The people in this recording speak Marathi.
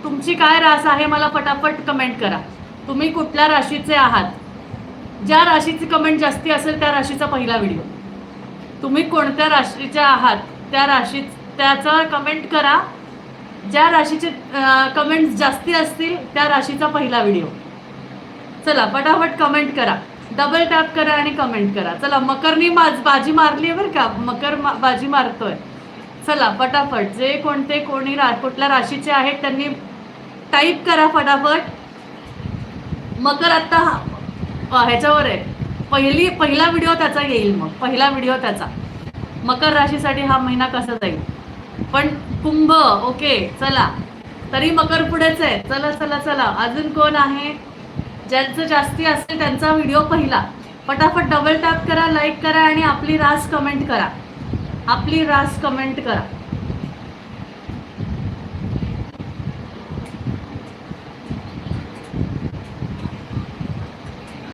तुमची काय रास आहे मला फटाफट कमेंट करा. तुम्ही कुठल्या राशीचे आहात. ज्या राशीची कमेंट जास्ती असेल त्या राशीचा पहिला व्हिडिओ. तुम्ही कोणत्या राशीच्या आहात त्याचा कमेंट करा. ज्या राशीचे कमेंट्स जास्ती असतील त्या राशीचा पहिला व्हिडिओ. चला फटाफट कमेंट करा. डबल टॅप करा आणि कमेंट करा. चला मकरनी बाजी मारली आहे बरं का. मकर बाजी मारतोय. चला फटाफट जे कोणते कुठल्या राशीचे आहेत त्यांनी टाईप करा फटाफट. मकर आता ह्याच्यावर आहे. पहिला व्हिडिओ त्याचा येईल. मग पहिला व्हिडिओ त्याचा मकर राशीसाठी हा महिना कसा जाईल. पण कुंभ ओके चला तरी मकर पुढेच आहे. चला चला चला अजून कोण आहे ज्यांचं जास्ती असेल त्यांचा व्हिडिओ पहिला. फटाफट डबल टॅप करा, लाईक करा आणि आपली रास कमेंट करा. आपली रास कमेंट करा.